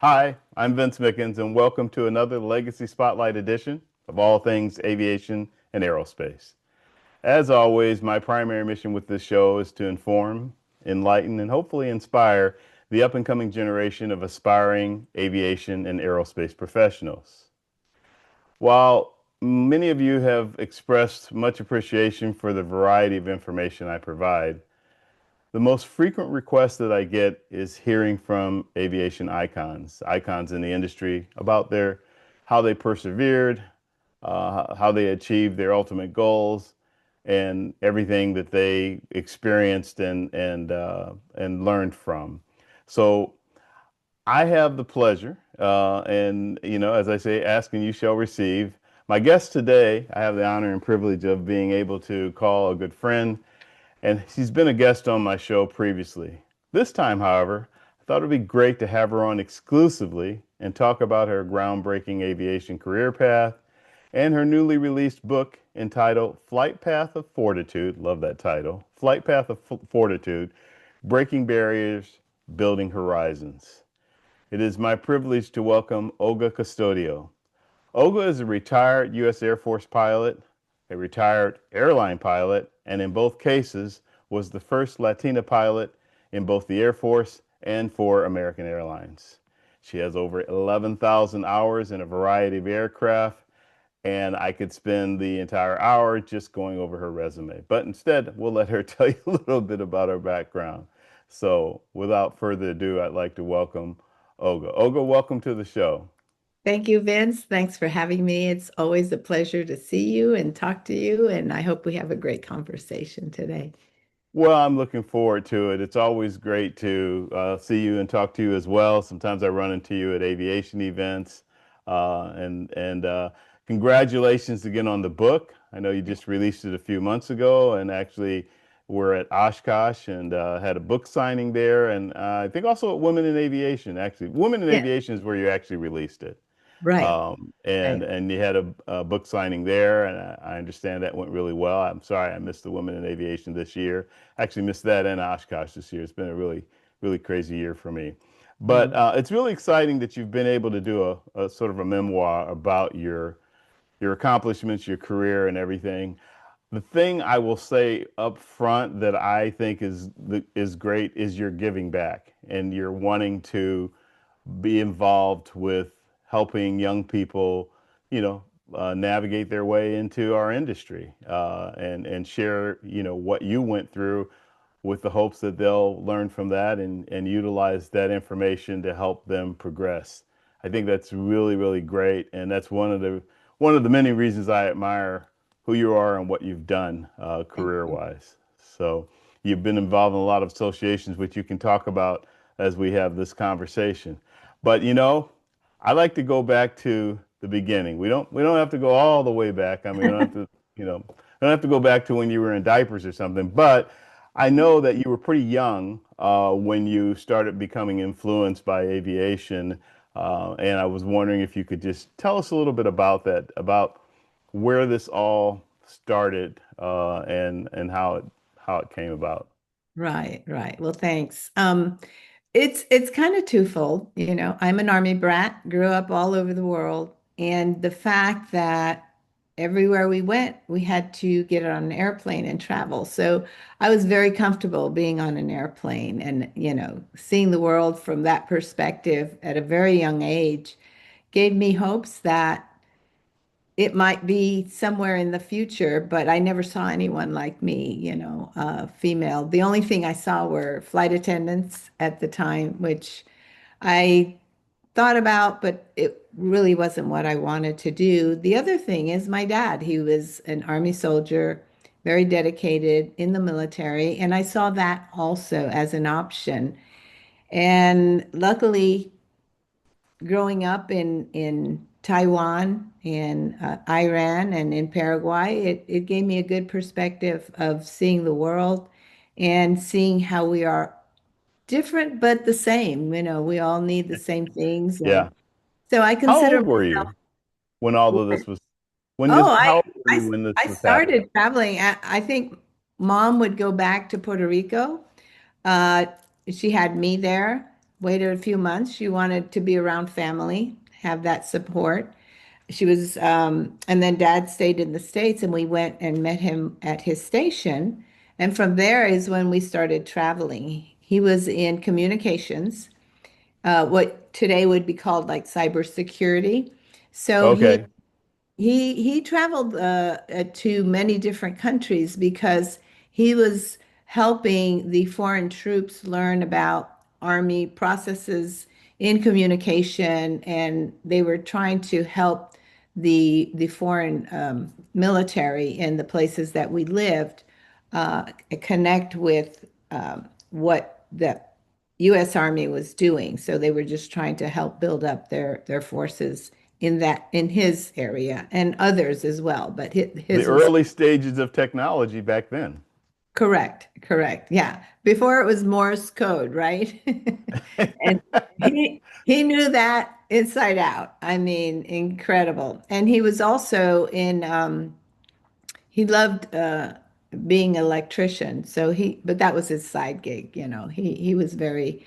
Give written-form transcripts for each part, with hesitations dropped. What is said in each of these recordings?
Hi, I'm Vince Mickens, and welcome to another Legacy Spotlight edition of all things aviation and aerospace. As always, my primary mission with this show is to inform, enlighten, and hopefully inspire the up and coming generation of aspiring aviation and aerospace professionals. While many of you have expressed much appreciation for the variety of information I provide, the most frequent request that I get is hearing from aviation icons in the industry about how they persevered, how they achieved their ultimate goals, and everything that they experienced and learned from. So I have the pleasure, and as I say, ask and you shall receive. My guest today, I have the honor and privilege of being able to call a good friend, and she's been a guest on my show previously. This time, however, I thought it'd be great to have her on exclusively and talk about her groundbreaking aviation career path and her newly released book entitled Flightpath of Fortitude. Love that title. Flightpath of Fortitude: Breaking Barriers, Building Horizons. It is my privilege to welcome Olga Custodio. Olga is a retired U.S. Air Force pilot, a retired airline pilot, and in both cases was the first Latina pilot in both the Air Force and for American Airlines. She has over 11,000 hours in a variety of aircraft, and I could spend the entire hour just going over her resume. But instead, we'll let her tell you a little bit about her background. So, without further ado, I'd like to welcome Olga. Olga, welcome to the show. Thank you, Vince. Thanks for having me. It's always a pleasure to see you and talk to you, and I hope we have a great conversation today. Well, I'm looking forward to it. It's always great to see you and talk to you as well. Sometimes I run into you at aviation events. And congratulations again on the book. I know you just released it a few months ago, and actually we're at Oshkosh and had a book signing there. And I think also at Women in Aviation. Actually, Women in Yeah, Aviation is where you actually released it. right, And right. and you had a book signing there, and I understand that went really well. I'm sorry I missed the Women in Aviation this year. Actually missed that in Oshkosh this year. It's been a really crazy year for me. But Mm. it's really exciting that you've been able to do a sort of a memoir about your accomplishments, your career, and everything. The thing I will say up front that I think is great is you're giving back and you're wanting to be involved with helping young people, navigate their way into our industry, and share, what you went through with the hopes that they'll learn from that and utilize that information to help them progress. I think that's really great, and that's one of the many reasons I admire who you are and what you've done Thank you. career-wise. So you've been involved in a lot of associations, which you can talk about as we have this conversation. But I like to go back to the beginning. We don't have to go all the way back. I mean, we don't have to, we don't have to go back to when you were in diapers or something. But I know that you were pretty young when you started becoming influenced by aviation, and I was wondering if you could just tell us a little bit about that, about where this all started, and how it came about. Right, right. Well, thanks. It's kind of twofold, I'm an army brat, grew up all over the world, and the fact that everywhere we went, we had to get on an airplane and travel. So I was very comfortable being on an airplane and, seeing the world from that perspective at a very young age gave me hopes that it might be somewhere in the future, but I never saw anyone like me, female. The only thing I saw were flight attendants at the time, which I thought about, but it really wasn't what I wanted to do. The other thing is my dad. He was an Army soldier, very dedicated in the military, and I saw that also as an option. And luckily, growing up in Taiwan and Iran and in Paraguay, it gave me a good perspective of seeing the world and seeing how we are different but the same. We all need the same things, and Yeah. so I How consider old were you when all of myself. this was Oh, how old were you when this I was happening? started traveling. I think mom would go back to Puerto Rico. Uh, she had me there. waited a few months. She wanted to be around family, have that support. She was, and then dad stayed in the States and we went and met him at his station. And from there is when we started traveling. He was in communications, what today would be called like cybersecurity. So he Okay. he traveled to many different countries because he was helping the foreign troops learn about Army processes in communication, and they were trying to help the foreign military in the places that we lived connect with what the U.S. Army was doing. So they were just trying to help build up their forces in his area and others as well. But The his was early stages of technology back then. correct. Yeah, before it was Morse code, right? And he knew that inside out. I mean, incredible. And he was also in he loved being an electrician. So but that was his side gig, you know. He was very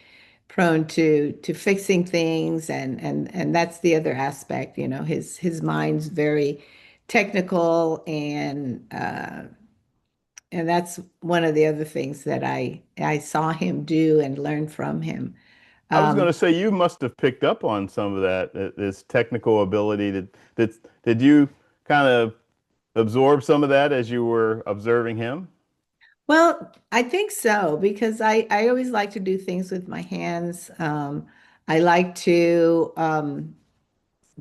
prone to fixing things, and that's the other aspect, you know. His mind's very technical, and that's one of the other things that I saw him do and learned from him. I was going Um, to say you must have picked up on some of that, this technical ability. Did you kind of absorb some of that as you were observing him? well, I think so because I always like to do things with my hands. I like to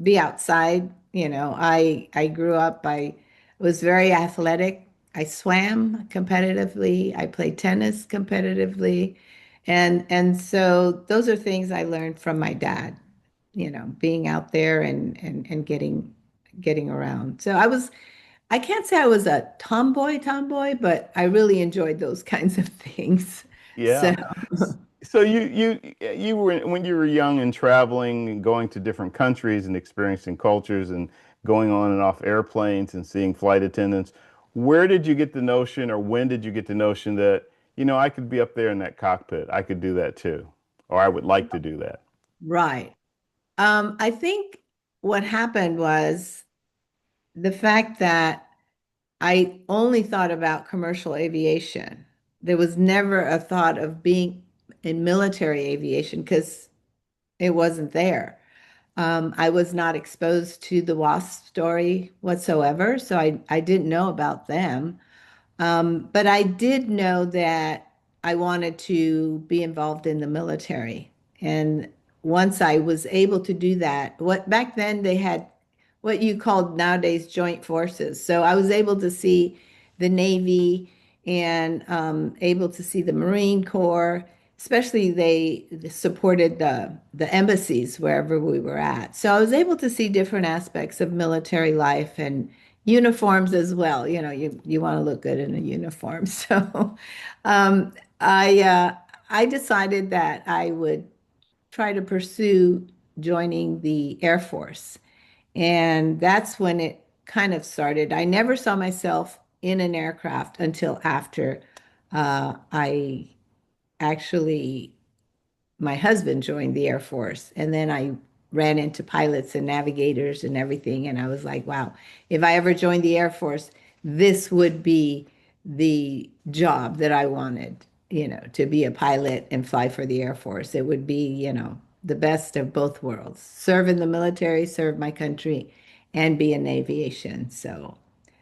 be outside. You know, I grew up, I was very athletic. I swam competitively. I played tennis competitively. And so those are things I learned from my dad, you know, being out there and getting around. So I can't say I was a tomboy, but I really enjoyed those kinds of things. So Yeah. So you were when you were young and traveling and going to different countries and experiencing cultures and going on and off airplanes and seeing flight attendants. Where did you get the notion, or when did you get the notion that, I could be up there in that cockpit. I could do that too, or I would like to do that. right. I think what happened was the fact that I only thought about commercial aviation. There was never a thought of being in military aviation because it wasn't there. I was not exposed to the WASP story whatsoever, so I didn't know about them. But I did know that I wanted to be involved in the military. And once I was able to do that, what back then they had what you called nowadays joint forces. So I was able to see the Navy and able to see the Marine Corps, especially they supported the embassies wherever we were at. So I was able to see different aspects of military life and uniforms as well. You know, you want to look good in a uniform. So um, I decided that I would try to pursue joining the Air Force. And that's when it kind of started. I never saw myself in an aircraft until after I actually my husband joined the Air Force. And then I ran into pilots and navigators and everything. And I was like, wow, if I ever joined the Air Force, this would be the job that I wanted, you know, to be a pilot and fly for the Air Force. It would be, you know, the best of both worlds. Serve in the military, serve my country, and be in aviation. So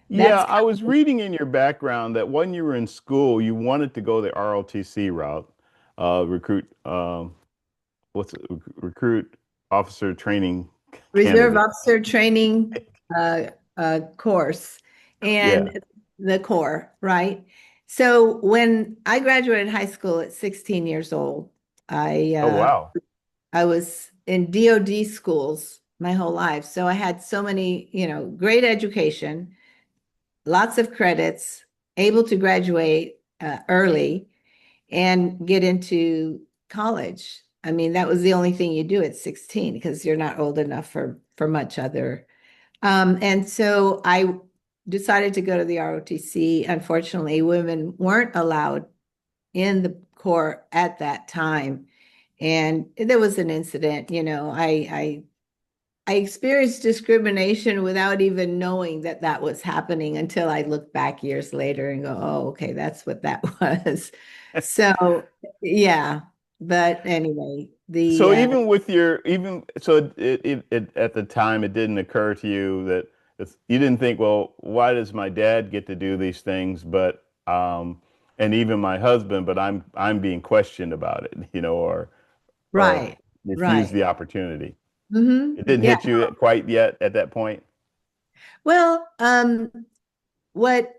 Yeah, that's I was reading in your background that when you were in school, you wanted to go the ROTC route, recruit, what's it, recruit officer training Reserve candidate. Officer Training course Yeah. and the Corps, right? So when I graduated high school at 16 years old, I Oh, uh, wow. I was in DoD schools my whole life. So I had so many, you know, great education, lots of credits, able to graduate early and get into college. I mean, that was the only thing you do at 16 because you're not old enough for much other. And so I decided to go to the ROTC. Unfortunately, women weren't allowed in the Corps at that time. And there was an incident, I experienced discrimination without even knowing that that was happening until I look back years later and go, oh, okay, that's what that was. So, yeah. But anyway, So even with your even so at the time it didn't occur to you that you didn't think, well, why does my dad get to do these things, but and even my husband, but I'm being questioned about it, or right, refuse right. the opportunity. It didn't Yeah. hit you quite yet at that point. Well, what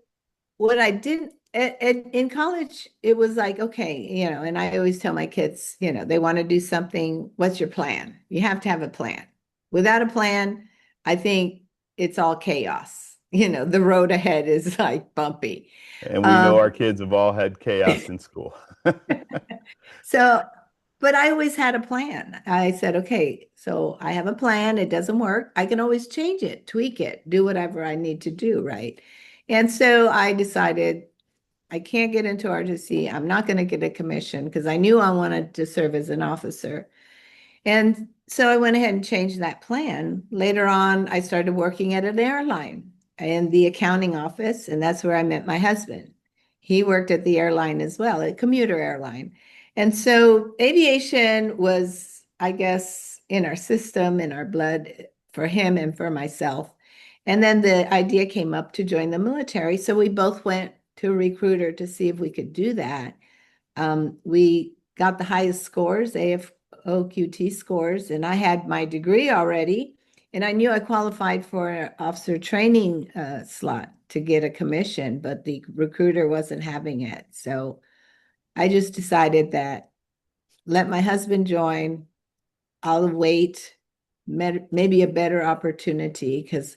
what I didn't in college, it was like, okay, and I always tell my kids, they want to do something. What's your plan? You have to have a plan. Without a plan, I think it's all chaos. The road ahead is like bumpy. And we know Um, our kids have all had chaos in school. so, but I always had a plan. I said, okay, so I have a plan. It doesn't work. I can always change it, tweak it, do whatever I need to do, right? And so I decided I can't get into RTC. I'm not going to get a commission because I knew I wanted to serve as an officer. And so I went ahead and changed that plan. Later on, I started working at an airline in the accounting office, and that's where I met my husband. He worked at the airline as well, a commuter airline. And so aviation was, I guess, in our system, in our blood for him and for myself. And then the idea came up to join the military. So we both went to a recruiter to see if we could do that. We got the highest scores, AFOQT scores, and I had my degree already, and I knew I qualified for an officer training slot to get a commission, but the recruiter wasn't having it. So I just decided that let my husband join. I'll wait, maybe a better opportunity because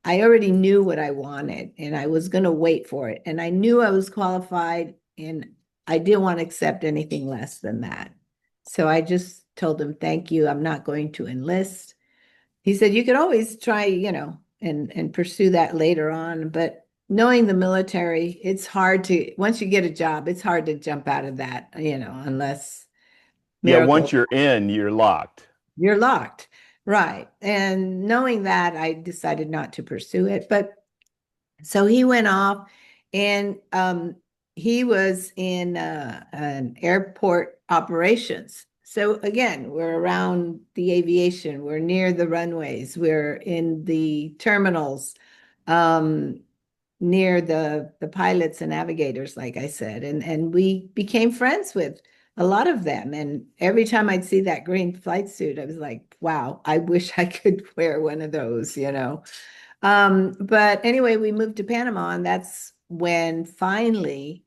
I already knew what I wanted and I was going to wait for it. And I knew I was qualified and I didn't want to accept anything less than that. So I just told him, thank you. I'm not going to enlist. He said, you could always try, and pursue that later on. But knowing the military, it's hard to, once you get a job, it's hard to jump out of that, unless Yeah, once miracle, you're in, you're locked. you're locked. Right. And knowing that, I decided not to pursue it. But so he went off and he was in an airport operations. So again, we're around the aviation, we're near the runways, we're in the terminals, um, near the pilots and navigators, like I said, and we became friends with a lot of them. And every time I'd see that green flight suit, I was like, wow, I wish I could wear one of those. But anyway, we moved to Panama, and that's when finally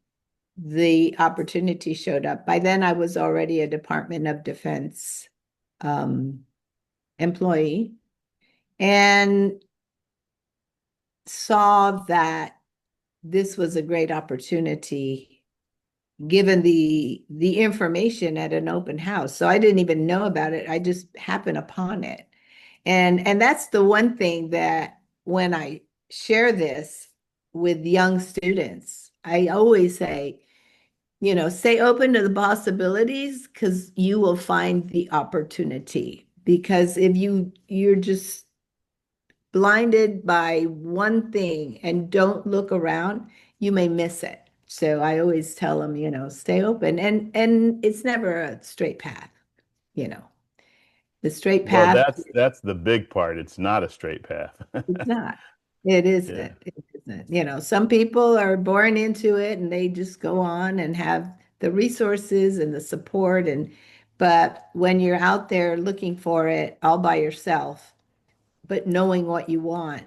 the opportunity showed up. By then, I was already a Department of Defense um, employee and saw that this was a great opportunity given the information at an open house. So I didn't even know about it. I just happened upon it. And that's the one thing that when I share this with young students, I always say, stay open to the possibilities because you will find the opportunity. Because if you're just blinded by one thing and don't look around, you may miss it. So I always tell them, stay open and it's never a straight path, you know. The straight Well, path, that's the big part. It's not a straight path. it's not. It Yeah. isn't. It isn't. Some people are born into it and they just go on and have the resources and the support but when you're out there looking for it all by yourself, but knowing what you want,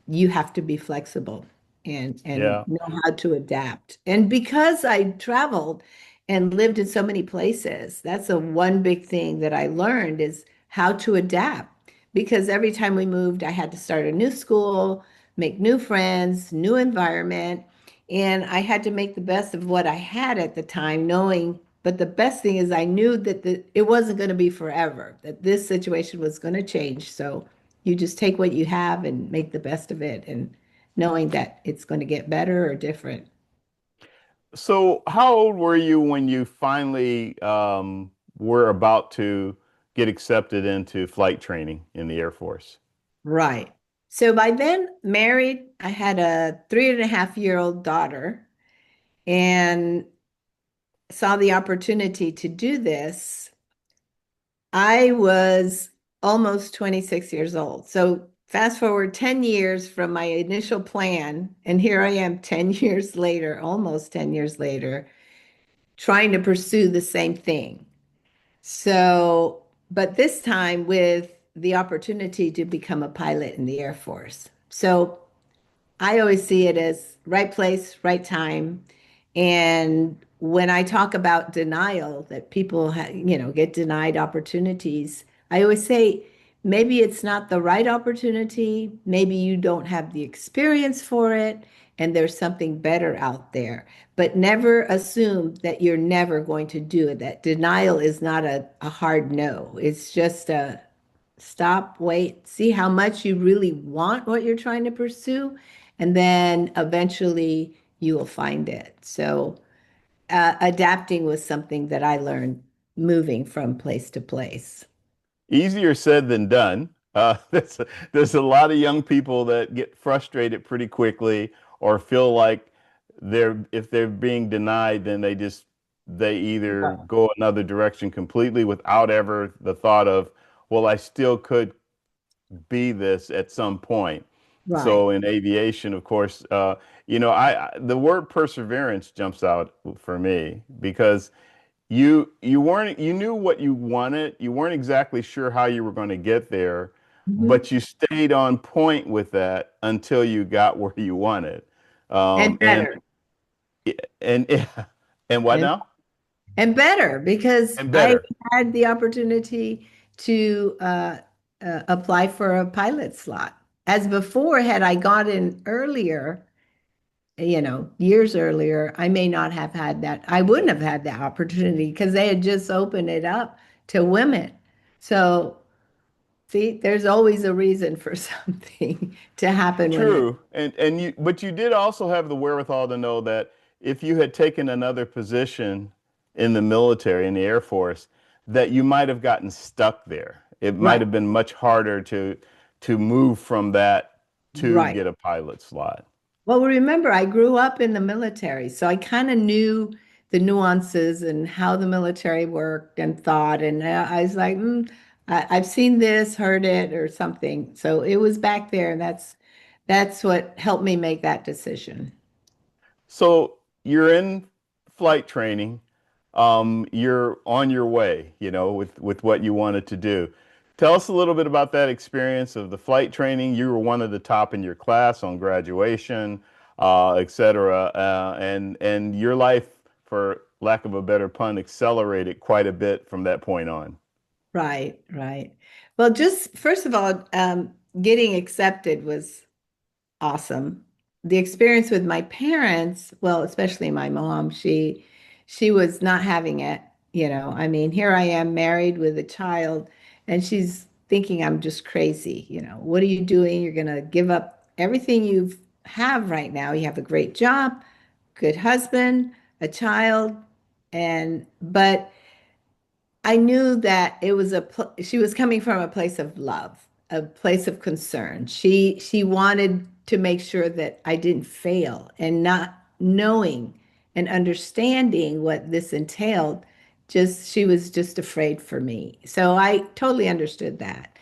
you have to be flexible and Yeah. know how to adapt. And because I traveled and lived in so many places, that's a one big thing that I learned is how to adapt. Because every time we moved, I had to start a new school, make new friends, new environment, and I had to make the best of what I had at the time, knowing but the best thing is I knew that it wasn't going to be forever, that this situation was going to change. So you just take what you have and make the best of it and knowing that it's going to get better or different. So, how old were you when you finally were about to get accepted into flight training in the Air Force? Right. So by then, married, I had a 3.5-year-old daughter and saw the opportunity to do this. I was almost 26 years old. So fast forward 10 years from my initial plan, and here I am 10 years later, almost 10 years later, trying to pursue the same thing. So, but this time with the opportunity to become a pilot in the Air Force. So I always see it as right place, right time. And when I talk about denial, that people get denied opportunities, I always say maybe it's not the right opportunity, maybe you don't have the experience for it, and there's something better out there. But never assume that you're never going to do it. That denial is not a hard no. It's just a stop, wait, see how much you really want what you're trying to pursue, and then eventually you will find it. So, adapting was something that I learned moving from place to place. Easier said than done. There's a lot of young people that get frustrated pretty quickly or feel like if they're being denied, then they either go another direction completely without ever the thought of, well, I still could be this at some point. Right. So in aviation, of course, the word perseverance jumps out for me because you knew what you wanted. You weren't exactly sure how you were going to get there, Mhm. but you stayed on point with that until you got where you wanted. Um, And and better. and and what And now? and better because And I better. had the opportunity to apply for a pilot slot. As before, had I got in earlier, years earlier, I may not have had that. I wouldn't have had that opportunity because they had just opened it up to women. So, see, there's always a reason for something to happen when it, True. And but you did also have the wherewithal to know that if you had taken another position in the military, in the Air Force, that you might have gotten stuck there. It might right, have been much harder to move from that to right. get a pilot slot. Well, remember, I grew up in the military, so I kind of knew the nuances and how the military worked and thought. And I was like, I've seen this, heard it, or something. So it was back there, and that's what helped me make that decision. So you're in flight training. You're on your way, with what you wanted to do. Tell us a little bit about that experience of the flight training. You were one of the top in your class on graduation, et cetera. And your life, for lack of a better pun, accelerated quite a bit from that point on. Right, right. Well, just first of all, getting accepted was awesome. The experience with my parents, well, especially my mom, she was not having it, I mean, here I am married with a child and she's thinking I'm just crazy, What are you doing? You're going to give up everything you have right now. You have a great job, good husband, a child, and but I knew that it was she was coming from a place of love, a place of concern. She wanted to make sure that I didn't fail and not knowing and understanding what this entailed, just she was just afraid for me. So I totally understood that.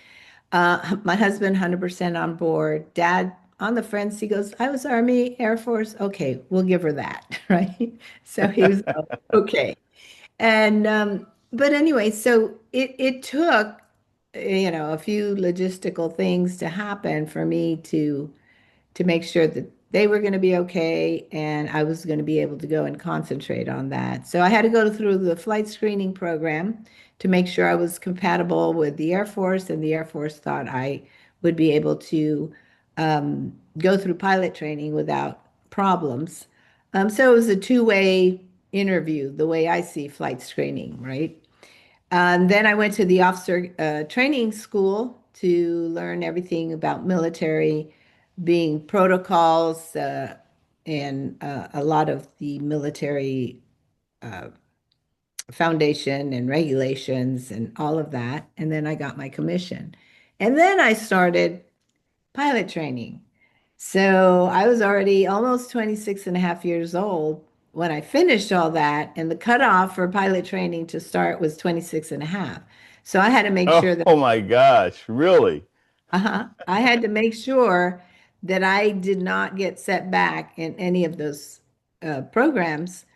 My husband 100% on board. Dad on the fence, he goes, I was Army, Air Force. Okay, we'll give her that, right? So he was okay. And but anyway, so it took a few logistical things to happen for me to make sure that they were going to be okay and I was going to be able to go and concentrate on that. So I had to go through the flight screening program to make sure I was compatible with the Air Force, and the Air Force thought I would be able to go through pilot training without problems. So it was a two-way interview, the way I see flight screening, right? Then I went to the officer training school to learn everything about military being protocols, and a lot of the military uh, foundation and regulations and all of that. And then I got my commission. And then I started pilot training. So I was already almost 26 and a half years old when I finished all that. And the cutoff for pilot training to start was 26 and a half. So I had to make Oh, sure that, oh my gosh, really? I had to make sure that I did not get set back in any of those programs,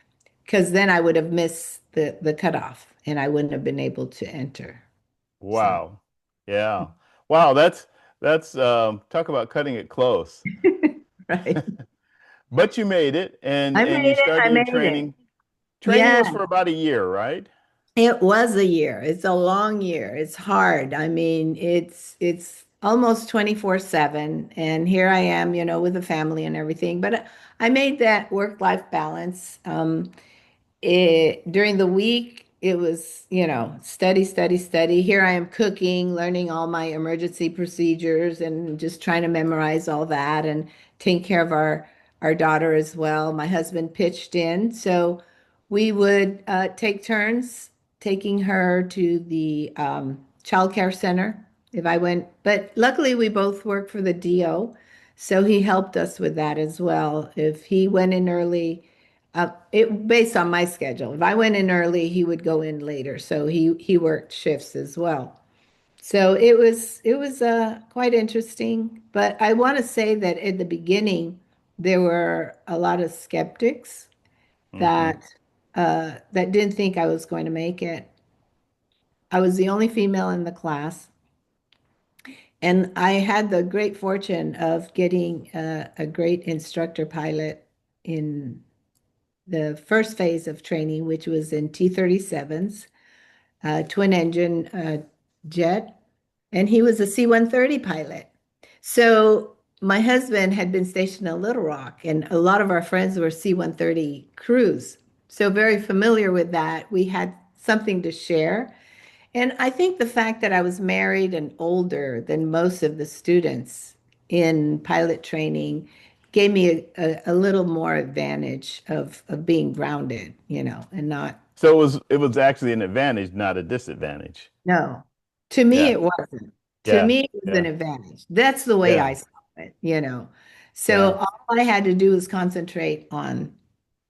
because then I would have missed the cutoff and I wouldn't have been able to enter. So, Wow. Yeah. Wow, that's talk about cutting it close. right. But you made it and I you made it. I started your made it. training. Training Yeah. was for about a year, right? It was a year. It's a long year. It's hard. I mean, it's almost 24/7, and here I am, with a family and everything. But I made that work-life balance. During the week, it was, study, study, study. Here I am cooking, learning all my emergency procedures and just trying to memorize all that and taking care of our daughter as well. My husband pitched in, so we would take turns taking her to the child care center if I went. But luckily, we both work for the DO, so he helped us with that as well. If he went in early, it based on my schedule. If I went in early, he would go in later. So he worked shifts as well. So it was quite interesting. But I want to say that at the beginning, there were a lot of skeptics Hmm. that didn't think I was going to make it. I was the only female in the class, and I had the great fortune of getting a great instructor pilot in the first phase of training, which was in T-37s, twin engine jet, and he was a C-130 pilot. So my husband had been stationed in Little Rock, and a lot of our friends were C-130 crews. So very familiar with that. We had something to share. And I think the fact that I was married and older than most of the students in pilot training gave me a little more advantage of being grounded, and not, So it was actually an advantage, not a disadvantage. no. To me, Yeah. it wasn't. To Yeah. me, it was an Yeah. advantage. That's the way Yeah. I saw it. So Yeah. all I had to do was concentrate on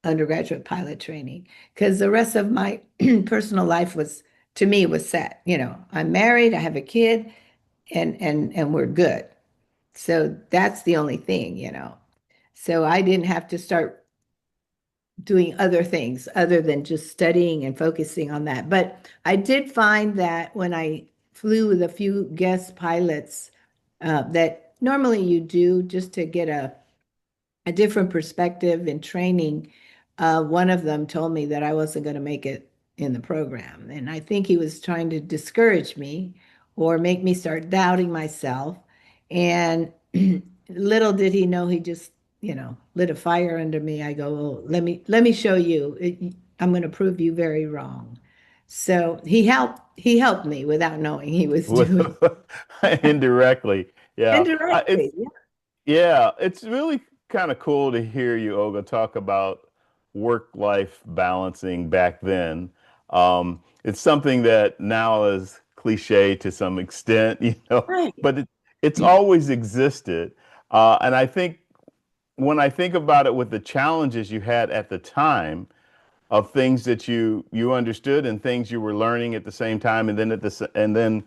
undergraduate pilot training because the rest of my personal life was, to me, was set. I'm married, I have a kid, and we're good. So that's the only thing. So I didn't have to start doing other things other than just studying and focusing on that. But I did find that when I flew with a few guest pilots, that normally you do just to get a different perspective in training. One of them told me that I wasn't going to make it in the program. And I think he was trying to discourage me or make me start doubting myself. And little did he know, he just, lit a fire under me. I go, oh, let me show you. I'm going to prove you very wrong. So he helped me without knowing he was With doing indirectly. Yeah. indirectly. Yeah, it's really kind of cool to hear you, Olga, talk about work-life balancing back then. It's something that now is cliche to some extent, Right. but it's always existed. And I think when I think about it with the challenges you had at the time, of things that you understood and things you were learning at the same time, and then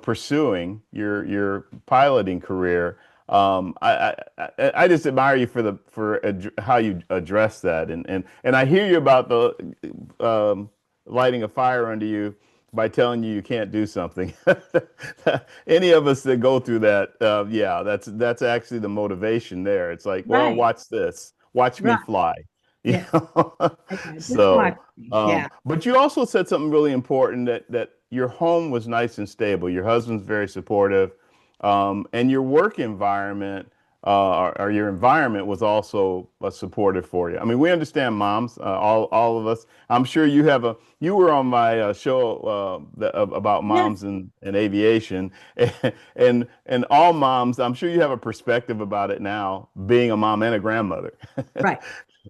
pursuing your piloting career. I just admire you for how you address that, and I hear you about the lighting a fire under you by telling you can't do something. Any of us that go through that, yeah, that's actually the motivation there. It's like, well, Right. watch this, watch me Right. fly. You Yes. know? Yeah, just watch So, me. Yeah. but you also said something really important that your home was nice and stable. Your husband's very supportive, and your work environment. or your environment was also supportive for you. I mean, we understand moms, all of us. I'm sure you were on my show about Yes. moms in aviation, and all moms. I'm sure you have a perspective about it now, being a mom and a grandmother, Right.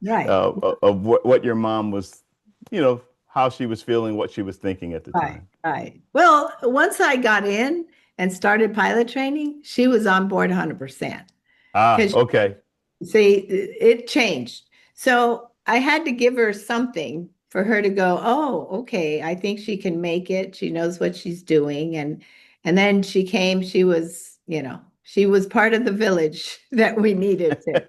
Right. of what your mom was, how she was feeling, what she was thinking at the Right. time. Right. Well, once I got in and started pilot training, she was on board 100%. Ah, Because okay. see, it changed. So I had to give her something for her to go, oh, okay, I think she can make it. She knows what she's doing. And then she came, she was, she was part of the village that we needed to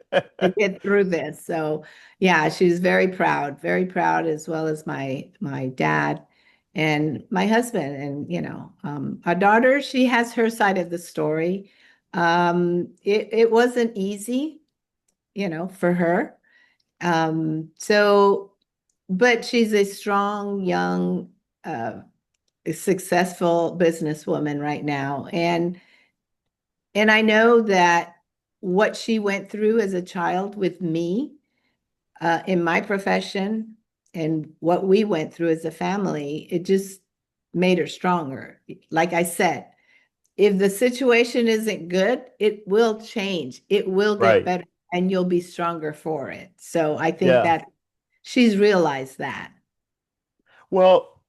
get through this. So yeah, she's very proud, as well as my dad and my husband. And our daughter, she has her side of the story. It wasn't easy, for her. So, but she's a strong, young, uh, successful businesswoman right now. And I know that what she went through as a child with me, in my profession, and what we went through as a family, it just made her stronger. Like I said, if the situation isn't good, it will change. It will get Right. better and you'll be stronger for it. So I think Yeah. that she's realized that. Well,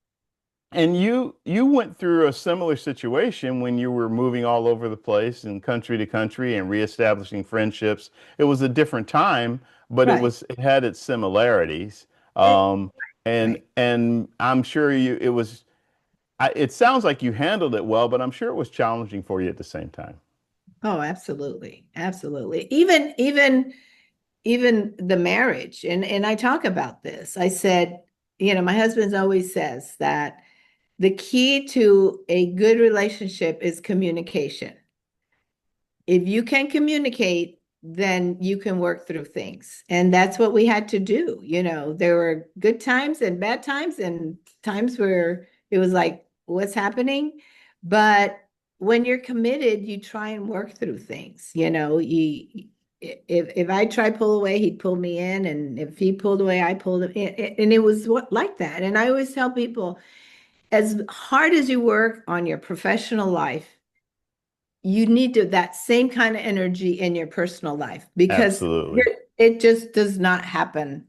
and you went through a similar situation when you were moving all over the place and country to country and reestablishing friendships. It was a different time, but Right. it had its similarities. It- Um, and I'm sure it sounds like you handled it well, but I'm sure it was challenging for you at the same time. oh, absolutely. Absolutely. Even the marriage. And I talk about this. I said, my husband always says that the key to a good relationship is communication. If you can communicate, then you can work through things. And that's what we had to do. There were good times and bad times, and times where it was like, what's happening? But when you're committed, you try and work through things. If I try pull away, he'd pull me in, and if he pulled away, I pulled him in. And it was like that. And I always tell people, as hard as you work on your professional life, you need to that same kind of energy in your personal life, because Absolutely. it just does not happen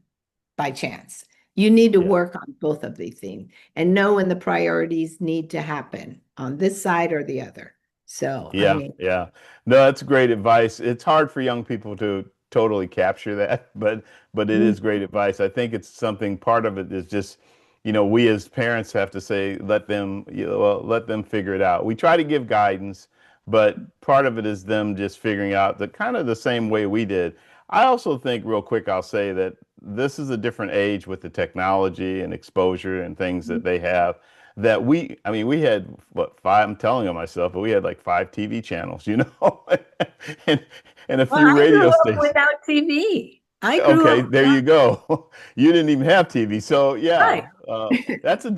by chance. You need to Yeah. work on both of these things and know when the priorities need to happen on this side or the other. So, I Yeah, mean, yeah. No, that's great advice. It's hard for young people to totally capture that, but it is great advice. I think it's something part of it is just, we as parents have to say, let them, well, let them figure it out. We try to give guidance, but part of it is them just figuring out the kind of the same way we did. I also think real quick, I'll say that this is a different age with the technology and exposure and things that they have that I mean, we had what five, I'm telling on myself, but we had like five TV channels, and, and a well, few I grew radio up stations. without TV. I grew Okay, up there without, you go. You didn't even have TV. So right. yeah, that's a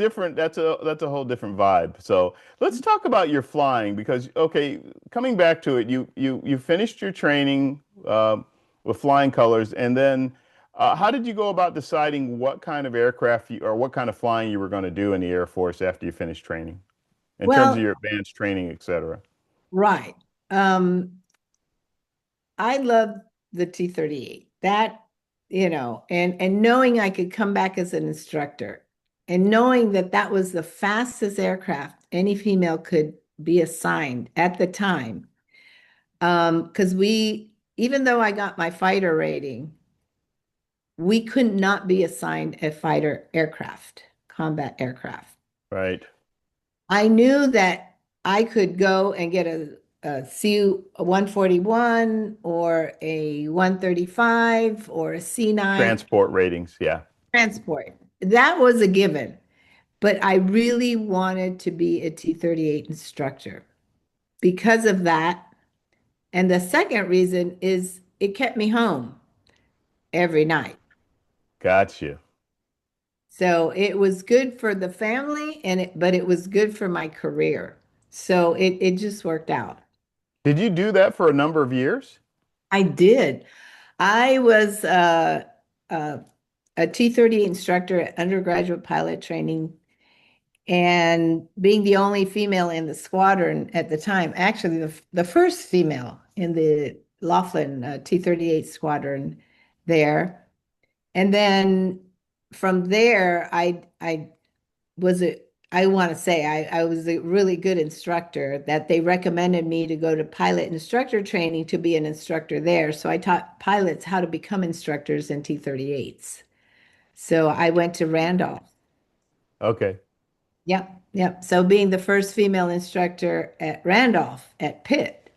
whole different vibe. So let's talk about your flying because okay, coming back to it, you finished your training with flying colors, and then how did you go about deciding what kind of aircraft or what kind of flying you were going to do in the Air Force after you finished training, in terms of Well, your advanced training, et cetera? right. I love the T-38. That, and knowing I could come back as an instructor, and knowing that that was the fastest aircraft any female could be assigned at the time. Because even though I got my fighter rating, we could not be assigned a fighter aircraft, combat aircraft. Right. I knew that I could go and get a C-141 or a 135 or a C-9 Transport ratings. Yeah. transport. That was a given. But I really wanted to be a T-38 instructor because of that. And the second reason is it kept me home every night. Gotcha. So it was good for the family, but it was good for my career. So it just worked out. Did you do that for a number of years? I did. I was uh, a T-38 instructor at undergraduate pilot training, and being the only female in the squadron at the time, actually the first female in the Laughlin T-38 squadron there. And then from there, I was a I want to say I was a really good instructor that they recommended me to go to pilot instructor training to be an instructor there. So I taught pilots how to become instructors in T-38s. So I went to Randolph. Okay. Yep, yep. So being the first female instructor at Randolph at Pitt.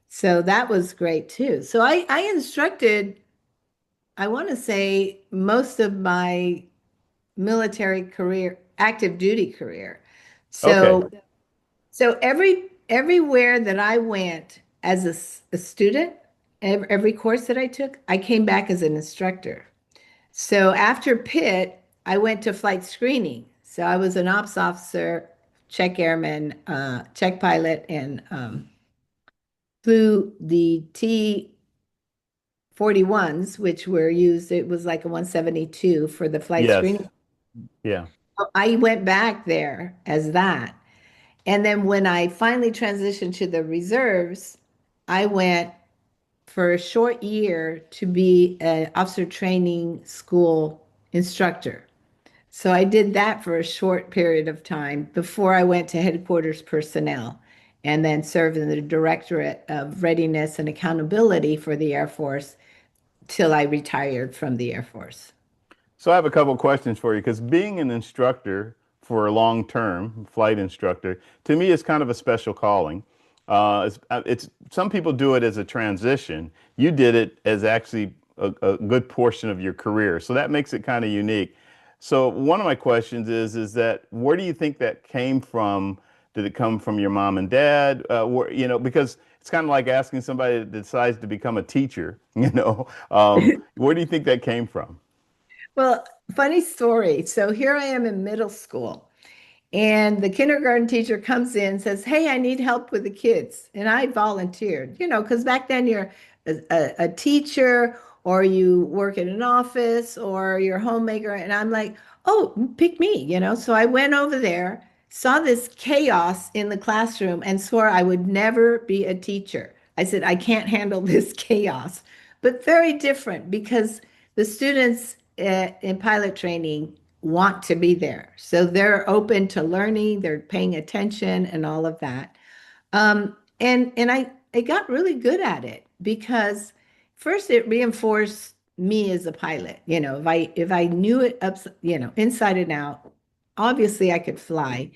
So that was great too. So I instructed, I want to say, most of my military career, active duty career. Okay. So everywhere that I went as a student, every course that I took, I came back as an instructor. So after Pitt, I went to flight screening. So I was an ops officer, check airman, check pilot, and flew the T-41s, which were used. It was like a 172 for the flight Yes. screening. Yeah. I went back there as that. And then when I finally transitioned to the reserves, I went for a short year to be an officer training school instructor. So I did that for a short period of time before I went to headquarters personnel and then served in the Directorate of Readiness and Accountability for the Air Force till I retired from the Air Force. So I have a couple of questions for you because being an instructor for a long term flight instructor to me is kind of a special calling. It's some people do it as a transition. You did it as actually a good portion of your career, so that makes it kind of unique. So one of my questions is that where do you think that came from? Did it come from your mom and dad? Because it's kind of like asking somebody that decides to become a teacher. Where do you think that came from? Well, funny story. So here I am in middle school. And the kindergarten teacher comes in and says, "Hey, I need help with the kids." And I volunteered, because back then you're a teacher or you work in an office or you're a homemaker. And I'm like, "Oh, pick me." So I went over there, saw this chaos in the classroom, and swore I would never be a teacher. I said, "I can't handle this chaos." But very different because the students in pilot training want to be there. So they're open to learning, they're paying attention and all of that. And I got really good at it because first it reinforced me as a pilot. If I knew it up, inside and out, obviously I could fly.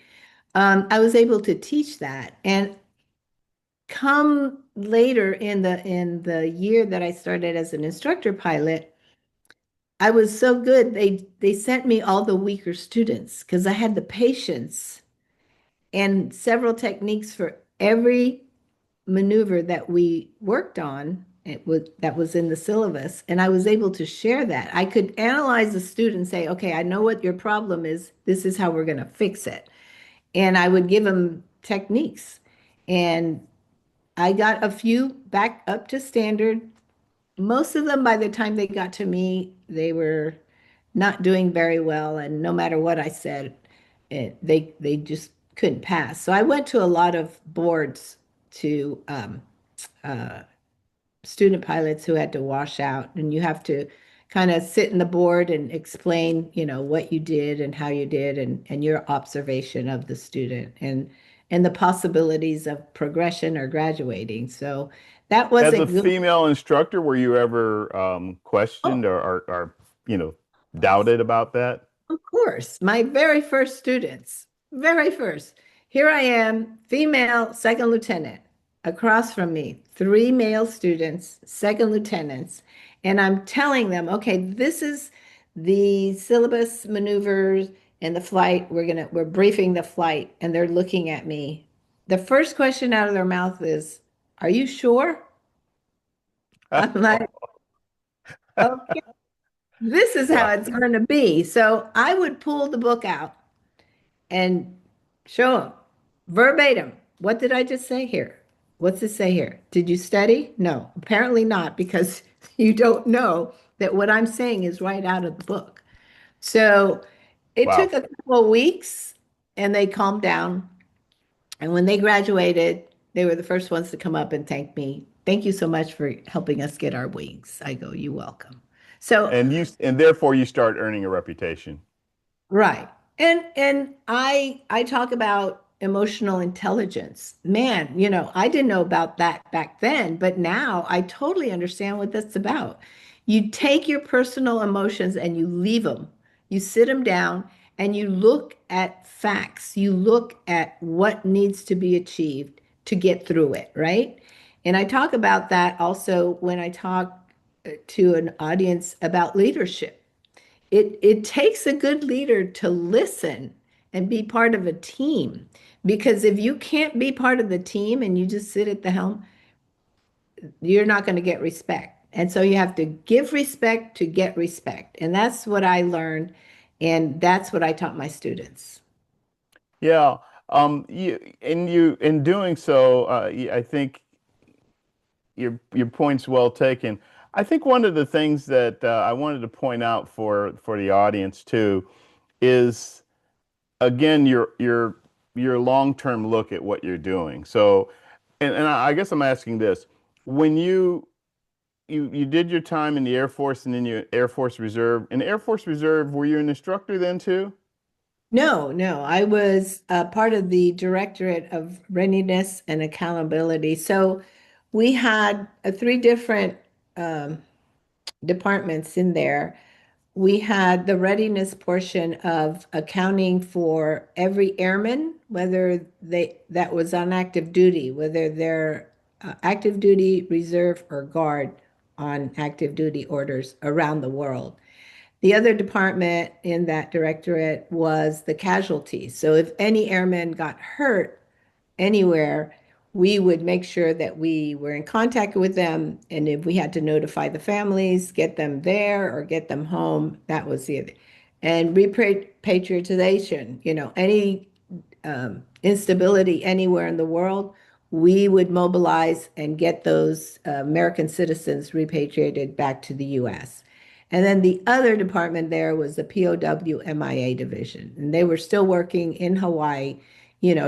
I was able to teach that. And come later in the year that I started as an instructor pilot, I was so good. They sent me all the weaker students because I had the patience and several techniques for every maneuver that we worked on. That was in the syllabus, and I was able to share that. I could analyze the student and say, "Okay, I know what your problem is. This is how we're going to fix it." And I would give them techniques, and I got a few back up to standard. Most of them, by the time they got to me, they were not doing very well, and no matter what I said, they just couldn't pass. So I went to a lot of boards to uh, student pilots who had to wash out, and you have to kind of sit in the board and explain, what you did and how you did, and your observation of the student and the possibilities of progression or graduating. So that As a wasn't good. female instructor, were you ever Oh, questioned or you know doubted about that? of course, my very first students, very first. Here I am, female second lieutenant. Across from me, three male students, second lieutenants, and I'm telling them, okay, this is the syllabus maneuvers and the flight. We're briefing the flight, and they're looking at me. The first question out of their mouth is, "Are you sure?" I'm like, okay, this is how Wow. it's going to be. So I would pull the book out and show them verbatim. What did I just say here? What's it say here? Did you study? No, apparently not, because you don't know that what I'm saying is right out of the book. So it Wow. took a couple of weeks and they calmed down. And when they graduated, they were the first ones to come up and thank me. Thank you so much for helping us get our wings. I go, you're welcome. So And therefore you start earning a reputation. right. And I talk about emotional intelligence. Man, I didn't know about that back then, but now I totally understand what that's about. You take your personal emotions and you leave them. You sit them down and you look at facts. You look at what needs to be achieved to get through it, right? And I talk about that also when I talk to an audience about leadership. It takes a good leader to listen and be part of a team. Because if you can't be part of the team and you just sit at the helm, you're not going to get respect. And so you have to give respect to get respect. And that's what I learned. And that's what I taught my students. Yeah. You in doing so, I think your point's well taken. I think one of the things that I wanted to point out for the audience too is again your long-term look at what you're doing. So, and I guess I'm asking this: when you did your time in the Air Force and then your Air Force Reserve, in the Air Force Reserve, were you an instructor then too? No, no, I was part of the Directorate of Readiness and Accountability. So we had three different um, departments in there. We had the readiness portion of accounting for every airman, whether that was on active duty, whether they're active duty, reserve, or guard on active duty orders around the world. The other department in that directorate was the casualties. So if any airman got hurt anywhere, we would make sure that we were in contact with them. And if we had to notify the families, get them there or get them home, that was it. And repatriation, any instability anywhere in the world, we would mobilize and get those American citizens repatriated back to the U.S. And then the other department there was the POW MIA division. And they were still working in Hawaii,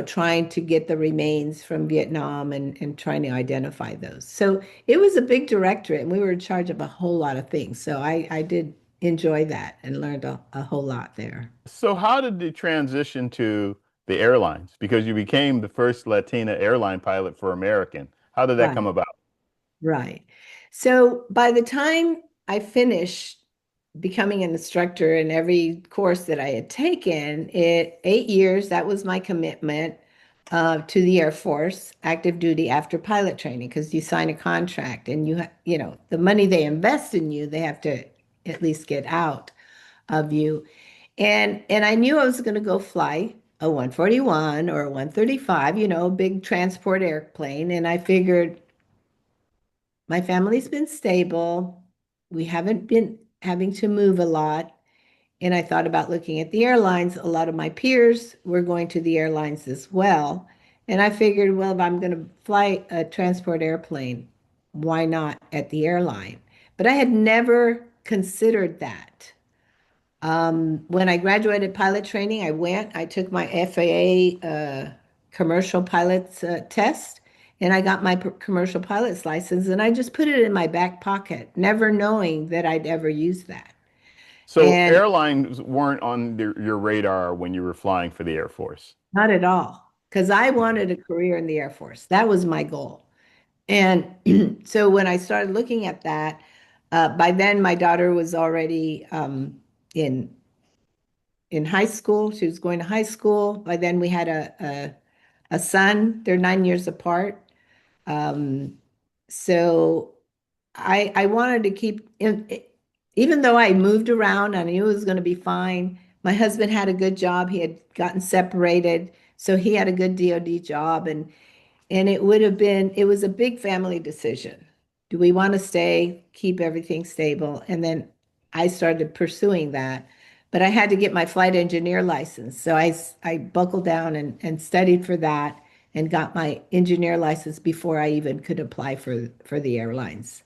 trying to get the remains from Vietnam and trying to identify those. So it was a big directorate, and we were in charge of a whole lot of things. So I did enjoy that and learned a whole lot there. So how did the transition to the airlines? Because you became the first Latina airline pilot for American. How did that Right. come about? Right. So by the time I finished becoming an instructor in every course that I had taken, 8 years, that was my commitment to the Air Force, active duty after pilot training, because you sign a contract and the money they invest in you, they have to at least get out of you. And I knew I was going to go fly a 141 or a 135, a big transport airplane. And I figured my family's been stable. We haven't been having to move a lot. And I thought about looking at the airlines. A lot of my peers were going to the airlines as well. And I figured, well, if I'm going to fly a transport airplane, why not at the airline? But I had never considered that. When I graduated pilot training, I took my FAA commercial pilot's test, and I got my commercial pilot's license, and I just put it in my back pocket, never knowing that I'd ever use that. So And airlines weren't on your radar when you were flying for the Air Force. not at all, because I wanted a career in the Air Force. That was my goal. And so when I started looking at that, by then my daughter was already in in high school. She was going to high school. By then we had a son. They're 9 years apart. Um, so I wanted to keep even though I moved around, I knew it was going to be fine. My husband had a good job. He had gotten separated, so he had a good DoD job, and it was a big family decision. Do we want to stay, keep everything stable? And then I started pursuing that. But I had to get my flight engineer license. So I buckled down and studied for that. and got my engineer license before I even could apply for the airlines.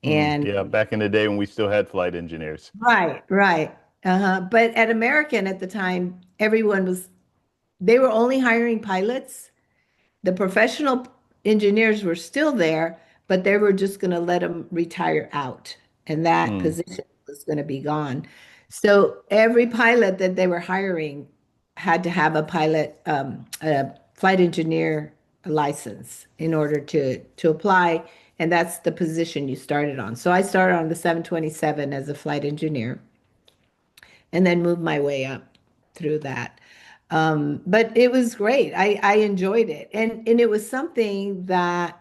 And Yeah, back in the day when we still had flight engineers. right, right. But at American at the time, they were only hiring pilots. The professional engineers were still there, but they were just going to let them retire out, and that Mm. position was going to be gone. So every pilot that they were hiring had to have a flight engineer license in order to apply, and that's the position you started on. So I started on the 727 as a flight engineer, and then moved my way up through that. But it was great. I enjoyed it. And it was something that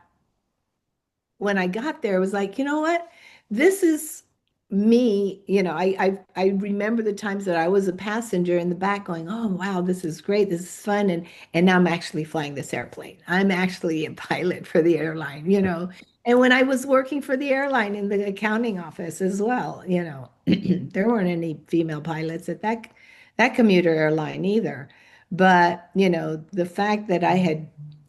when I got there, it was like, you know what? This is me. I remember the times that I was a passenger in the back going, oh wow, this is great. This is fun. And now I'm actually flying this airplane. I'm actually a pilot for the airline. And when I was working for the airline in the accounting office as well, there weren't any female pilots at that commuter airline either. But, the fact that I had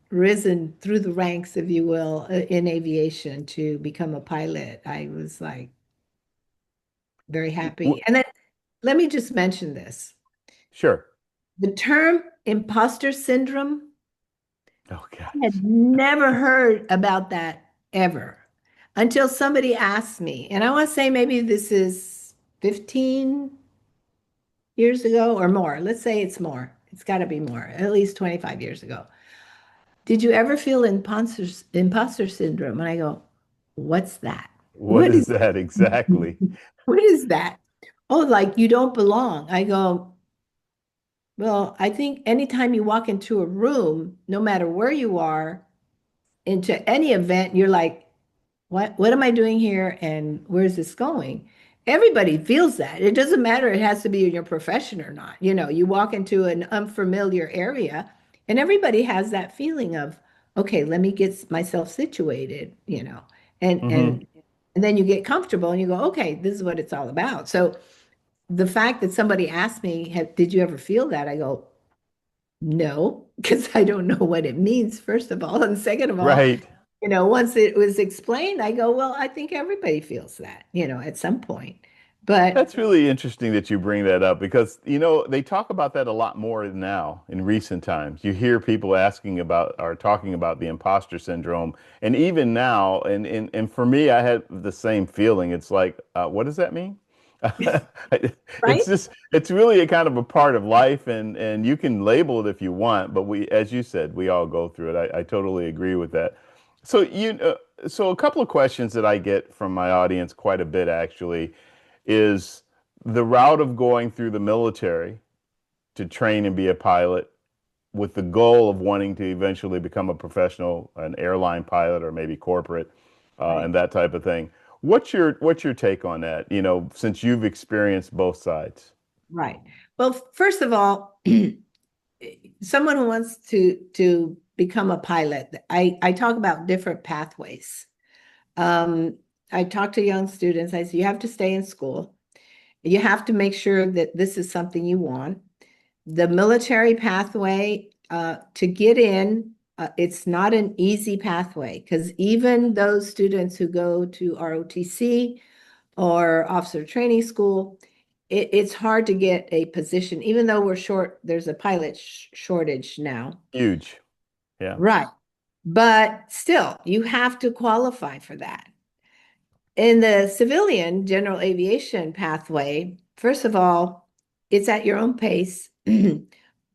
risen through the ranks, if you will, in aviation to become a pilot, I was like very happy. And then let me just mention this. Sure. The term imposter syndrome, Oh I had gosh. never heard about that ever until somebody asked me. And I want to say maybe this is 15 years ago or more. Let's say it's more. It's got to be more, at least 25 years ago. Did you ever feel imposter syndrome? And I go, what's that? What What is is that exactly? what is that? Oh, like you don't belong. I go, well, I think anytime you walk into a room, no matter where you are, into any event, you're like, what am I doing here and where's this going? Everybody feels that. It doesn't matter, it has to be in your profession or not. You walk into an unfamiliar area and everybody has that feeling of, okay, let me get myself situated. And Hmm. and and then you get comfortable and you go, okay, this is what it's all about. So the fact that somebody asked me, did you ever feel that? I go, no, because I don't know what it means, first of all. And second of all, Right. once it was explained, I go, well, I think everybody feels that, at some point. But That's really interesting that you bring that up because, they talk about that a lot more now in recent times. You hear people asking about or talking about the imposter syndrome. And even now, and for me, I had the same feeling. It's like, what does that mean? right? It's really a kind of a part of life and you can label it if you want, but as you said, we all go through it. I totally agree with that. So so a couple of questions that I get from my audience quite a bit actually is the route of going through the military to train and be a pilot with the goal of wanting to eventually become a professional, an airline pilot or maybe corporate, Right. and that type of thing. What's your take on that? Since you've experienced both sides. Right. Well, first of all, someone who wants to become a pilot, I talk about different pathways. Um, I talk to young students. I say you have to stay in school. You have to make sure that this is something you want. The military pathway to get in, it's not an easy pathway because even those students who go to ROTC or officer training school, it's hard to get a position, even though we're short, there's a pilot shortage now. Huge. Yeah. Right. But still, you have to qualify for that. In the civilian general aviation pathway, first of all, it's at your own pace,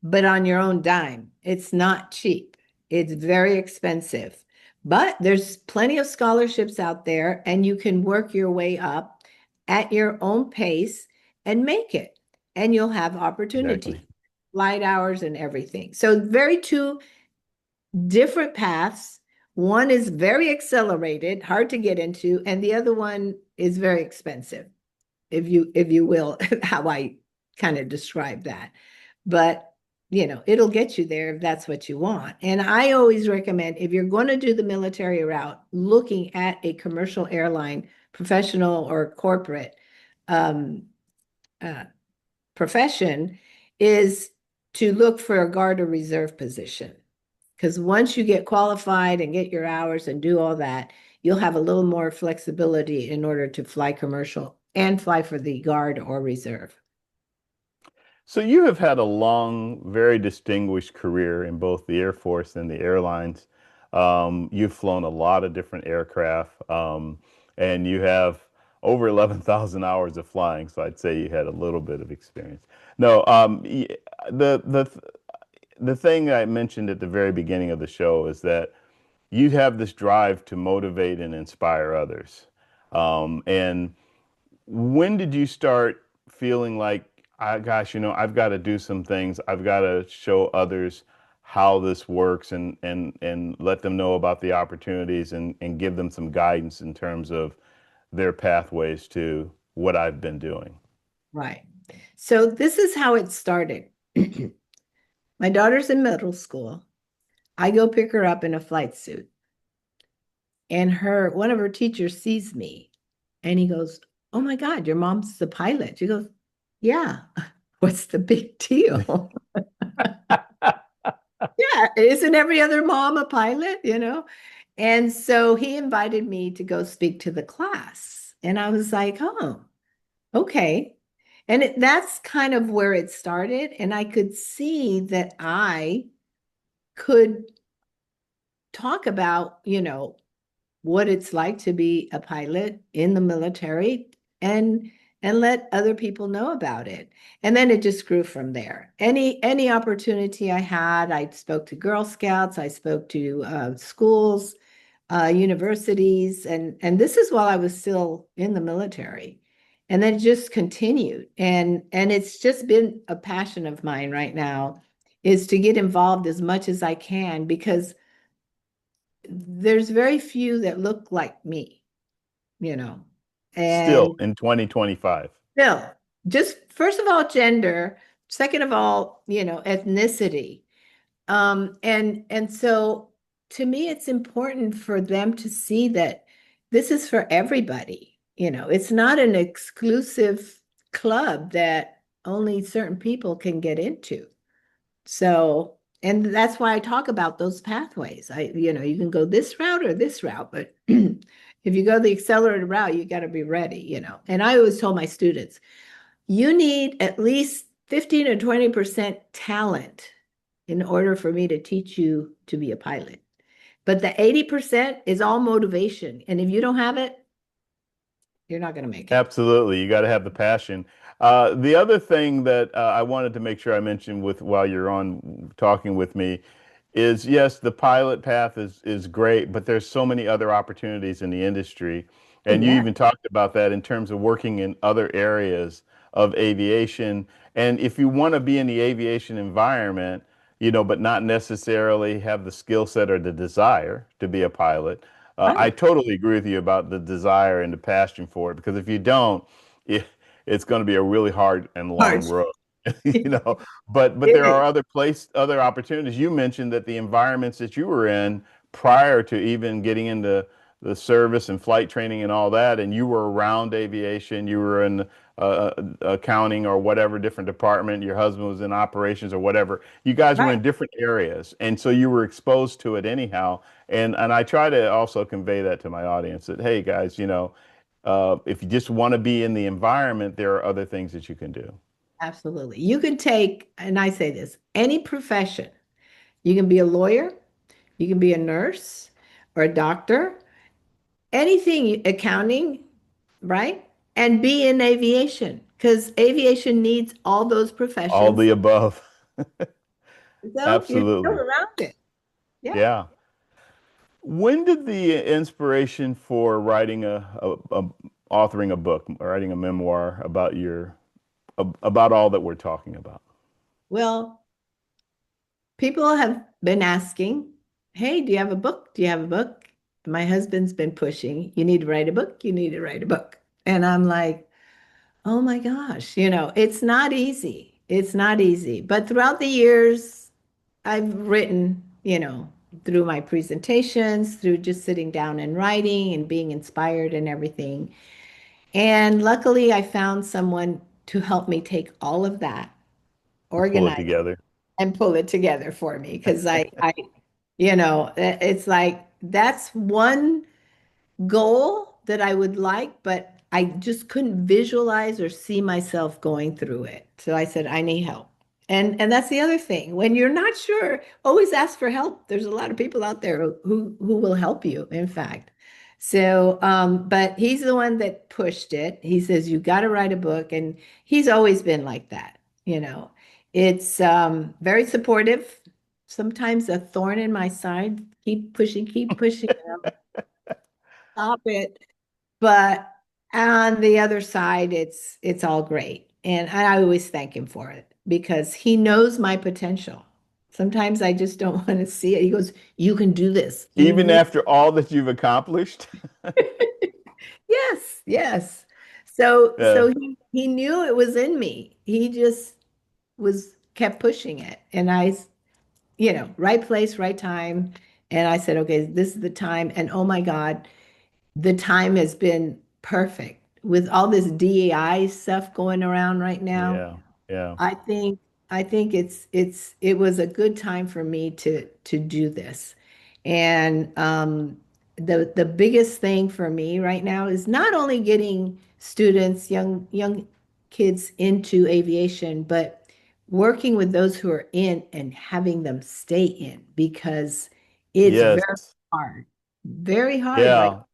but on your own dime. It's not cheap. It's very expensive. But there's plenty of scholarships out there, and you can work your way up at your own pace and make it. And you'll have Exactly. opportunity, flight hours, and everything. So, very two different paths. One is very accelerated, hard to get into, and the other one is very expensive, if you will, how I kind of describe that. But it'll get you there if that's what you want. And I always recommend if you're going to do the military route, looking at a commercial airline, professional or corporate um, uh, profession, is to look for a guard or reserve position Because once you get qualified and get your hours and do all that, you'll have a little more flexibility in order to fly commercial and fly for the Guard or Reserve. So you have had a long, very distinguished career in both the Air Force and the airlines. You've flown a lot of different aircraft, and you have over 11,000 hours of flying. So I'd say you had a little bit of experience. No, the the the thing I mentioned at the very beginning of the show is that you have this drive to motivate and inspire others. And when did you start feeling like, gosh, I've got to do some things. I've got to show others how this works and let them know about the opportunities and give them some guidance in terms of their pathways to what I've been doing. Right. So this is how it started. My daughter's in middle school. I go pick her up in a flight suit, and one of her teachers sees me, and he goes, "Oh my God, your mom's the pilot." She goes, "Yeah, what's the big deal?" Yeah, isn't every other mom a pilot, you know? And so he invited me to go speak to the class. And I was like, oh, okay. And that's kind of where it started. And I could see that I could talk about, what it's like to be a pilot in the military and let other people know about it. And then it just grew from there. Any opportunity I had, I spoke to Girl Scouts, I spoke to schools, universities, and this is while I was still in the military. And then it just continued. And it's just been a passion of mine right now is to get involved as much as I can because there's very few that look like me, you know. Still And in 2025. still, just first of all, gender, second of all, ethnicity. And so to me, it's important for them to see that this is for everybody. It's not an exclusive club that only certain people can get into. So, and that's why I talk about those pathways. You can go this route or this route, but if you go the accelerated route, you got to be ready. And I always told my students, you need at least 15 or 20% talent in order for me to teach you to be a pilot. But the 80% is all motivation. And if you don't have it, you're not going to make it. Absolutely. You got to have the passion. The other thing that I wanted to make sure I mentioned with while you're on talking with me is yes, the pilot path is great, but there's so many other opportunities in the industry. Oh, And you yeah. even talked about that in terms of working in other areas of aviation. And if you want to be in the aviation environment, but not necessarily have the skill set or the desire to be a pilot, I Right. totally agree with you about the desire and the passion for it, because if you don't, it, it's going to be a really hard and long Hard. road, you It know. But there is. are other opportunities. You mentioned that the environments that you were in prior to even getting into the service and flight training and all that, and you were around aviation, you were in accounting or whatever different department, your husband was in operations or whatever. You guys were Right. in different areas, and so you were exposed to it anyhow. And I try to also convey that to my audience that, hey guys, if you just want to be in the environment, there are other things that you can do. Absolutely. You can take, and I say this, any profession. You can be a lawyer, you can be a nurse or a doctor, anything, accounting, right? And be in aviation because aviation needs all those All professions. the above. So you're still Absolutely. around it. Yeah. Yeah. When did the inspiration for writing authoring a book, writing a memoir about about all that we're talking about? Well, people have been asking, hey, do you have a book? Do you have a book? My husband's been pushing, you need to write a book. You need to write a book. And I'm like, oh my gosh, it's not easy. It's not easy. But throughout the years, I've written, through my presentations, through just sitting down and writing and being inspired and everything. And luckily, I found someone to help me take all of that, To pull it organize together. and pull it together for me because I It's like that's one goal that I would like, but I just couldn't visualize or see myself going through it. So I said, I need help. And that's the other thing. When you're not sure, always ask for help. There's a lot of people out there who will help you, in fact. So, but he's the one that pushed it. He says, you got to write a book. And he's always been like that, you know. It's very supportive, sometimes a thorn in my side. Keep pushing. Stop it. But on the other side, it's all great. And I always thank him for it because he knows my potential. Sometimes I just don't want to see it. He goes, "You can do this. You Even will." after all that you've accomplished? Yes, yes. So Yeah, so he knew it was in me. He just was kept pushing it. And right place, right time. And I said, okay, this is the time. And oh my God, the time has been perfect with all this DEI stuff going around right now. yeah, yeah. I think I think it was a good time for me to do this. And the biggest thing for me right now is not only getting students, young kids into aviation, but working with those who are in and having them stay in because it's very hard right Yeah. now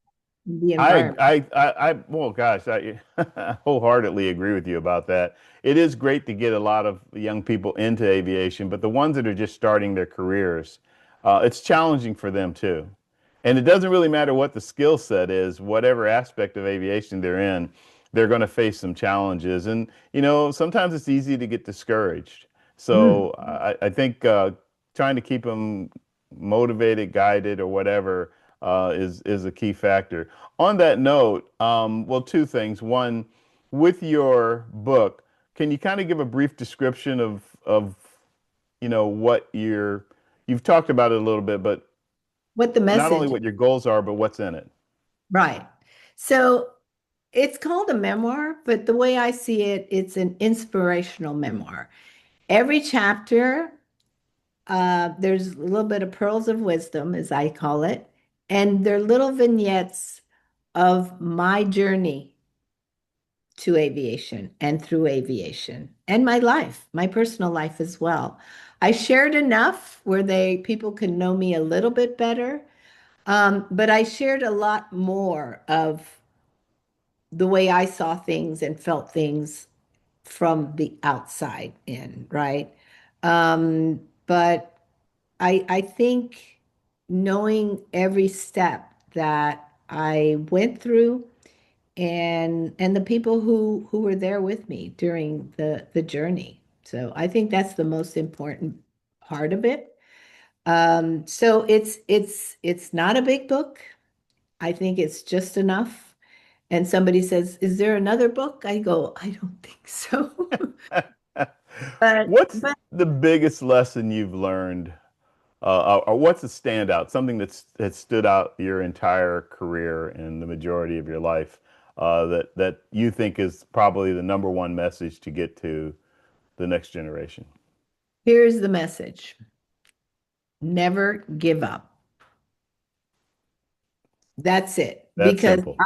in the environment. Well, gosh, I wholeheartedly agree with you about that. It is great to get a lot of young people into aviation, but the ones that are just starting their careers, it's challenging for them too. And it doesn't really matter what the skill set is, whatever aspect of aviation they're in, they're going to face some challenges. And, sometimes it's easy to get discouraged. Mm. So I think trying to keep them motivated, guided, or whatever is a key factor. On that note, well, two things. One, with your book, can you kind of give a brief description of what you've talked about it a little bit, but What the not only message, what your goals are, but what's in it? right? So it's called a memoir, but the way I see it, it's an inspirational memoir. Every chapter, there's a little bit of pearls of wisdom, as I call it, and they're little vignettes of my journey to aviation and through aviation and my life, my personal life as well. I shared enough where people can know me a little bit better, but I shared a lot more of the way I saw things and felt things from the outside in, right? But I think knowing every step that I went through and the people who were there with me during the journey. So I think that's the most important part of it. So it's not a big book. I think it's just enough. And somebody says, "Is there another book?" I go, "I don't think so." What's But the biggest lesson you've learned, or what's a standout, something that's stood out your entire career and the majority of your life, that you think is probably the number one message to get to the next generation? here's the message. Never give up. That's it. That's Because simple.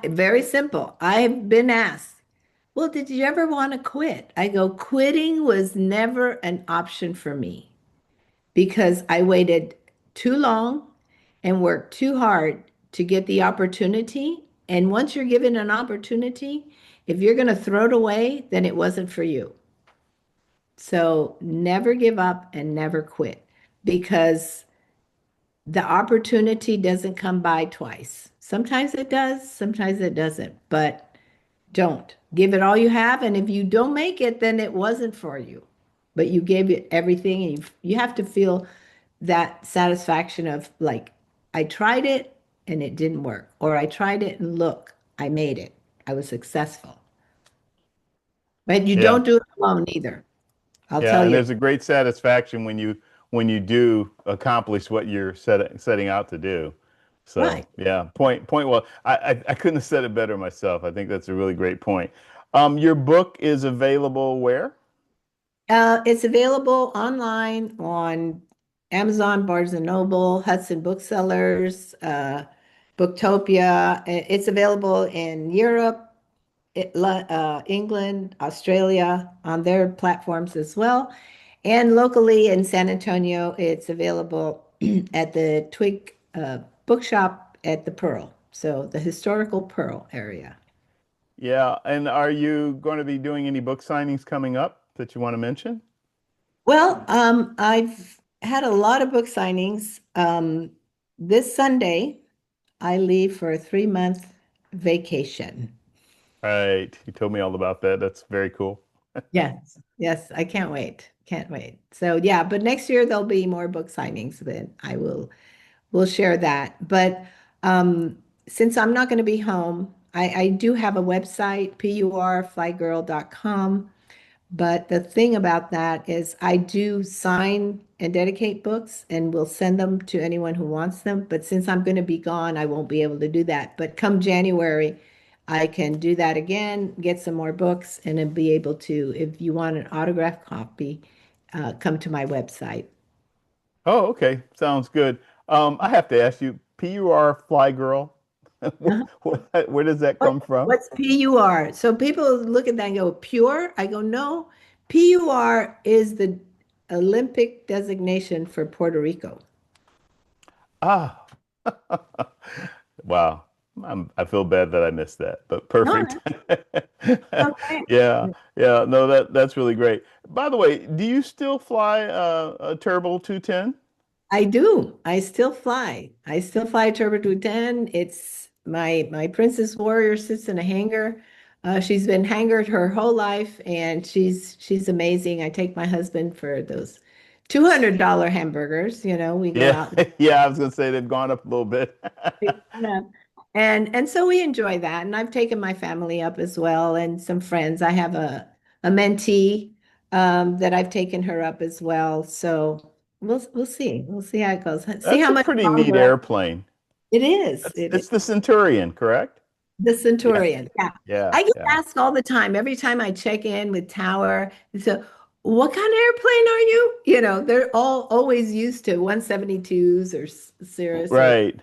very simple. I've been asked, well, did you ever want to quit? I go, quitting was never an option for me because I waited too long and worked too hard to get the opportunity. And once you're given an opportunity, if you're going to throw it away, then it wasn't for you. So never give up and never quit because the opportunity doesn't come by twice. Sometimes it does, sometimes it doesn't, but don't give it all you have. And if you don't make it, then it wasn't for you. But you gave it everything, and you have to feel that satisfaction of like, I tried it and it didn't work, or I tried it and look, I made it. I was successful. But you Yeah. don't do it alone either. I'll Yeah, tell and you. there's a great satisfaction when you do accomplish what you're setting out to do. So Right. yeah, point well. I couldn't have said it better myself. I think that's a really great point. Your book is available where? It's available online on Amazon, Barnes and Noble, Hudson Booksellers, Booktopia. It's available in Europe, England, Australia on their platforms as well. And locally in San Antonio, it's available at the Twig Bookshop at the Pearl. So the historical Pearl area. Yeah. And are you going to be doing any book signings coming up that you want to mention? Well, I've had a lot of book signings. This Sunday, I leave for a 3-month vacation. Right. You told me all about that. That's very cool. Yes, yes, I can't wait. Can't wait. So yeah, but next year there'll be more book signings, then we'll share that. But since I'm not going to be home, I do have a website, purflygirl.com. But the thing about that is I do sign and dedicate books and will send them to anyone who wants them. But since I'm going to be gone, I won't be able to do that. But come January, I can do that again, get some more books, and then be able to, if you want an autographed copy, come to my website. Oh, okay. Sounds good. I have to ask you, PUR Fly Girl, Uh-huh. where does that What, come from? what's PUR? So people look at that and go, pure? I go, no. PUR is the Olympic designation for Puerto Rico. Ah, wow. I feel bad that I missed that, but No, perfect. that's okay. Yeah, yeah. No, that's really great. By the way, do you still fly a Turbo 210? I do. I still fly. I still fly a Turbo 10. It's my Princess Warrior sits in a hangar. She's been hangared her whole life, and she's amazing. I take my husband for those $200 hamburgers. We go Yeah, out. yeah. I was gonna say they've gone up a little bit. And so we enjoy that. And I've taken my family up as well and some friends. I have a mentee that I've taken her up as well. So we'll see. We'll see how it goes. See That's how a much pretty neat longer airplane. it is. That's It is it's the Centurion, correct? the Yeah, Centurion. Yeah. yeah, I get yeah. asked all the time, every time I check in with Tower. So what kind of airplane are you? They're all always used to 172s or Cirrus or Right.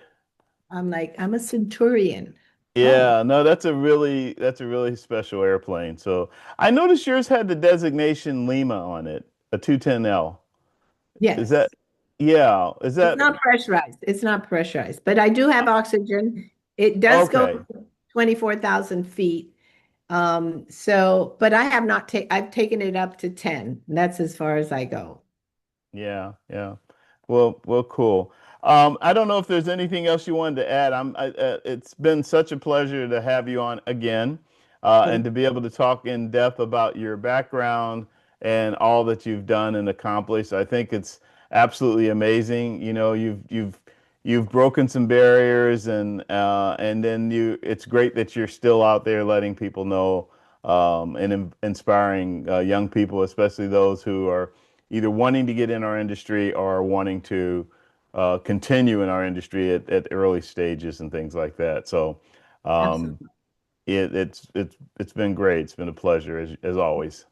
I'm like, I'm a Centurion. Oh, Yeah, no, that's a really special airplane. So I noticed yours had the designation Lima on it, a 210L. Is yes. that, yeah, is It's that not pressurized. It's not pressurized, but I do have oxygen. It does go okay? 24,000 feet. But I have not taken, I've taken it up to 10. And that's as far as I go. Yeah, yeah. Well, cool. I don't know if there's anything else you wanted to add. It's been such a pleasure to have you on again, and Thank to be able to talk in depth about your background and all that you've done and accomplished. I think it's absolutely amazing. You've broken some barriers, and then it's great that you're still out there letting people know, and inspiring young people, especially those who are either wanting to get in our industry or wanting to continue in our industry at early stages and things like that. So um, Absolutely. it's been great. It's been a pleasure as always.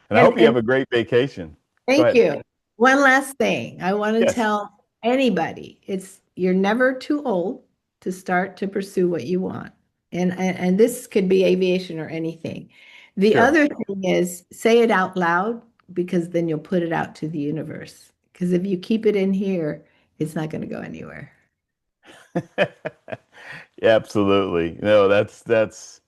And I hope you have And a great vacation. Go thank ahead. you. One last thing I want to Yes, tell anybody, it's you're never too old to start to pursue what you want. And this could be aviation or anything. The sure. other thing is say it out loud because then you'll put it out to the universe. Because if you keep it in here, it's not going to go anywhere. Yeah, absolutely. No, that's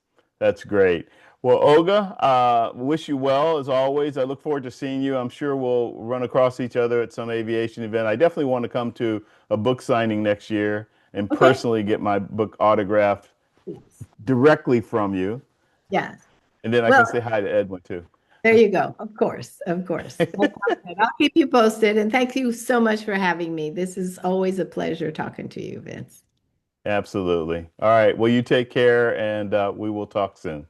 great. Well, Olga, wish you well as always. I look forward to seeing you. I'm sure we'll run across each other at some aviation event. I definitely want to come to a book signing next year and Okay. personally get my book autographed Yes. directly from you. Yes. And then I Well, can say hi to Edwin too. there you go. Of course. Of course. That sounds good. I'll keep you posted. And thank you so much for having me. This is always a pleasure talking to you, Vince. Absolutely. All right. Well, you take care and we will talk soon.